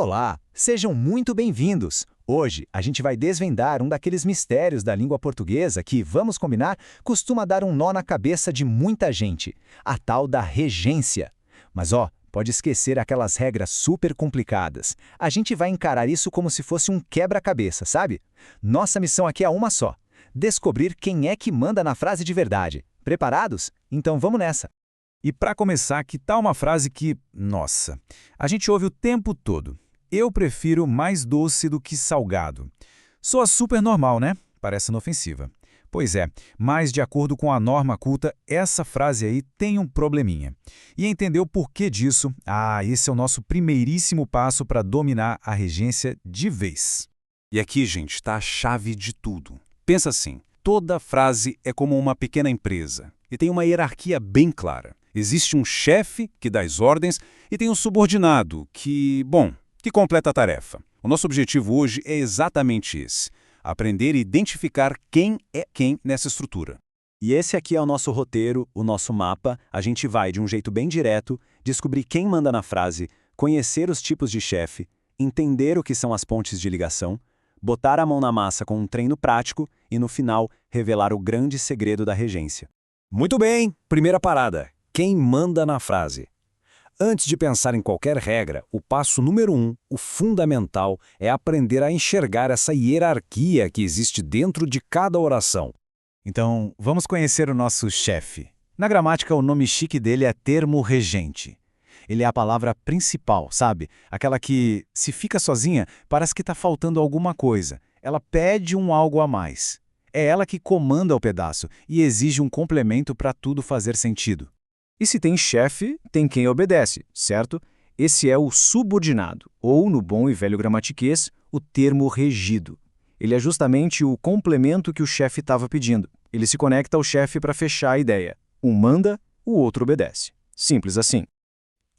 Olá, sejam muito bem-vindos! Hoje a gente vai desvendar um daqueles mistérios da língua portuguesa que, vamos combinar, costuma dar um nó na cabeça de muita gente, a tal da regência. Mas pode esquecer aquelas regras super complicadas. A gente vai encarar isso como se fosse um quebra-cabeça, sabe? Nossa missão aqui é uma só: descobrir quem é que manda na frase de verdade. Preparados? Então vamos nessa! E para começar, que tal uma frase que, nossa, a gente ouve o tempo todo. Eu prefiro mais doce do que salgado. Soa super normal, né? Parece inofensiva. Pois é, mas de acordo com a norma culta, essa frase aí tem um probleminha. E entender o porquê disso, esse é o nosso primeiríssimo passo para dominar a regência de vez. E aqui, gente, está a chave de tudo. Pensa assim, toda frase é como uma pequena empresa e tem uma hierarquia bem clara. Existe um chefe que dá as ordens e tem um subordinado que completa a tarefa. O nosso objetivo hoje é exatamente esse: aprender e identificar quem é quem nessa estrutura. E esse aqui é o nosso roteiro, o nosso mapa. A gente vai, de um jeito bem direto, descobrir quem manda na frase, conhecer os tipos de chefe, entender o que são as pontes de ligação, botar a mão na massa com um treino prático e, no final, revelar o grande segredo da regência. Muito bem, primeira parada: quem manda na frase? Antes de pensar em qualquer regra, o passo número 1, o fundamental, é aprender a enxergar essa hierarquia que existe dentro de cada oração. Então, vamos conhecer o nosso chefe. Na gramática, o nome chique dele é termo regente. Ele é a palavra principal, sabe? Aquela que, se fica sozinha, parece que está faltando alguma coisa. Ela pede um algo a mais. É ela que comanda o pedaço e exige um complemento para tudo fazer sentido. E se tem chefe, tem quem obedece, certo? Esse é o subordinado, ou, no bom e velho gramatiquês, o termo regido. Ele é justamente o complemento que o chefe estava pedindo. Ele se conecta ao chefe para fechar a ideia. Um manda, o outro obedece. Simples assim.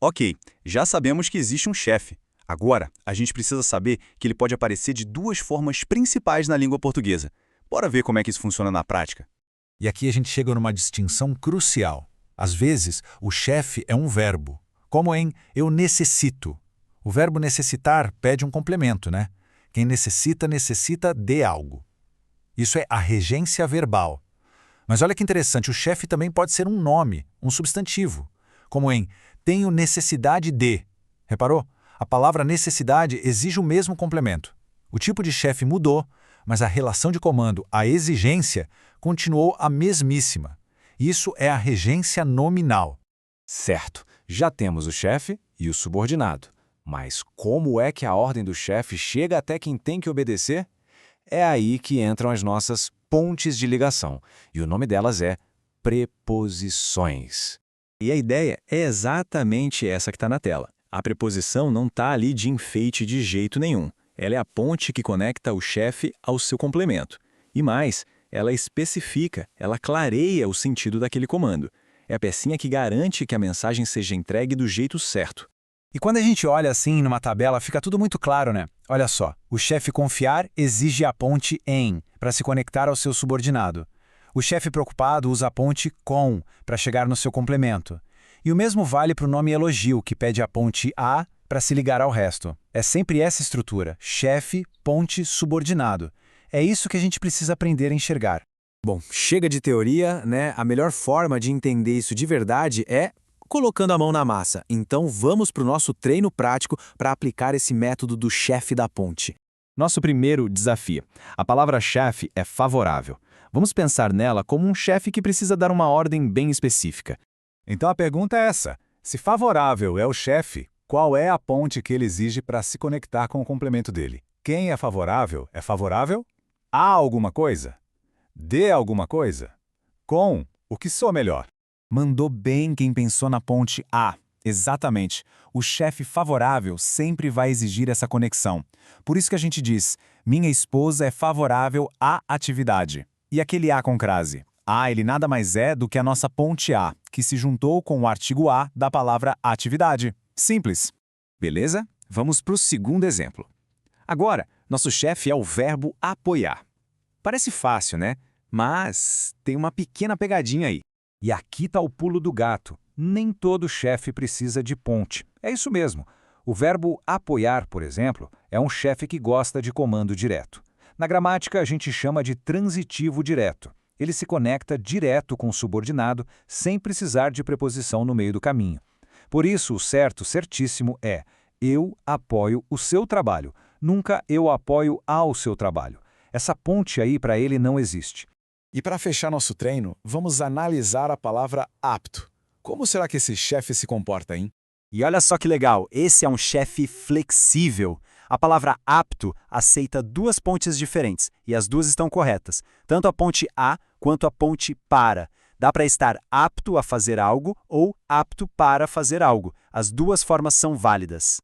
Ok, já sabemos que existe um chefe. Agora, a gente precisa saber que ele pode aparecer de duas formas principais na língua portuguesa. Bora ver como é que isso funciona na prática. E aqui a gente chega numa distinção crucial. Às vezes, o chefe é um verbo, como em eu necessito. O verbo necessitar pede um complemento, né? Quem necessita, necessita de algo. Isso é a regência verbal. Mas olha que interessante, o chefe também pode ser um nome, um substantivo, como em tenho necessidade de. Reparou? A palavra necessidade exige o mesmo complemento. O tipo de chefe mudou, mas a relação de comando, a exigência, continuou a mesmíssima. Isso é a regência nominal. Certo, já temos o chefe e o subordinado. Mas como é que a ordem do chefe chega até quem tem que obedecer? É aí que entram as nossas pontes de ligação, e o nome delas é preposições. E a ideia é exatamente essa que está na tela. A preposição não está ali de enfeite de jeito nenhum. Ela é a ponte que conecta o chefe ao seu complemento. E mais, ela especifica, ela clareia o sentido daquele comando. É a pecinha que garante que a mensagem seja entregue do jeito certo. E quando a gente olha assim numa tabela, fica tudo muito claro, né? Olha só, o chefe confiar exige a ponte em, para se conectar ao seu subordinado. O chefe preocupado usa a ponte com, para chegar no seu complemento. E o mesmo vale para o nome elogio, que pede a ponte a, para se ligar ao resto. É sempre essa estrutura, chefe, ponte, subordinado. É isso que a gente precisa aprender a enxergar. Bom, chega de teoria, né? A melhor forma de entender isso de verdade é colocando a mão na massa. Então vamos para o nosso treino prático para aplicar esse método do chefe da ponte. Nosso primeiro desafio. A palavra chefe é favorável. Vamos pensar nela como um chefe que precisa dar uma ordem bem específica. Então a pergunta é essa: se favorável é o chefe, qual é a ponte que ele exige para se conectar com o complemento dele? Quem é favorável? Há alguma coisa? De alguma coisa? Com o que soa melhor? Mandou bem quem pensou na ponte A. Exatamente. O chefe favorável sempre vai exigir essa conexão. Por isso que a gente diz, minha esposa é favorável à atividade. E aquele A com crase? Ele nada mais é do que a nossa ponte A, que se juntou com o artigo A da palavra atividade. Simples. Beleza? Vamos para o segundo exemplo. Agora, nosso chefe é o verbo apoiar. Parece fácil, né? Mas tem uma pequena pegadinha aí. E aqui está o pulo do gato. Nem todo chefe precisa de ponte. É isso mesmo. O verbo apoiar, por exemplo, é um chefe que gosta de comando direto. Na gramática, a gente chama de transitivo direto. Ele se conecta direto com o subordinado, sem precisar de preposição no meio do caminho. Por isso, o certo, certíssimo é: eu apoio o seu trabalho, nunca eu apoio ao seu trabalho. Essa ponte aí para ele não existe. E para fechar nosso treino, vamos analisar a palavra apto. Como será que esse chefe se comporta, hein? E olha só que legal, esse é um chefe flexível. A palavra apto aceita duas pontes diferentes, e as duas estão corretas, tanto a ponte a quanto a ponte para. Dá para estar apto a fazer algo ou apto para fazer algo. As duas formas são válidas.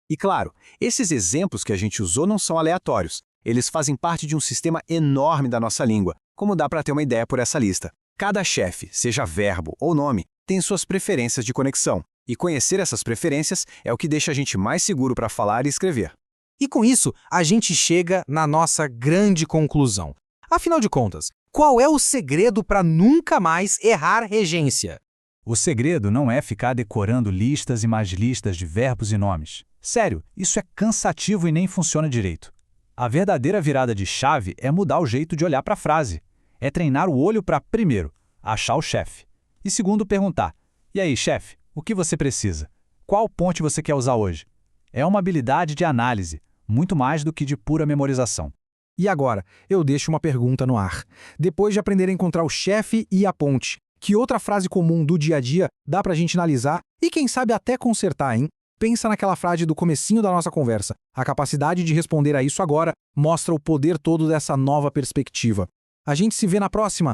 E claro, esses exemplos que a gente usou não são aleatórios. Eles fazem parte de um sistema enorme da nossa língua, como dá para ter uma ideia por essa lista. Cada chefe, seja verbo ou nome, tem suas preferências de conexão. E conhecer essas preferências é o que deixa a gente mais seguro para falar e escrever. E com isso, a gente chega na nossa grande conclusão. Afinal de contas, qual é o segredo para nunca mais errar regência? O segredo não é ficar decorando listas e mais listas de verbos e nomes. Sério, isso é cansativo e nem funciona direito. A verdadeira virada de chave é mudar o jeito de olhar para a frase. É treinar o olho para, primeiro, achar o chefe. E segundo, perguntar: e aí, chefe, o que você precisa? Qual ponte você quer usar hoje? É uma habilidade de análise, muito mais do que de pura memorização. E agora, eu deixo uma pergunta no ar. Depois de aprender a encontrar o chefe e a ponte, que outra frase comum do dia a dia dá pra gente analisar e quem sabe até consertar, hein? Pensa naquela frase do comecinho da nossa conversa. A capacidade de responder a isso agora mostra o poder todo dessa nova perspectiva. A gente se vê na próxima.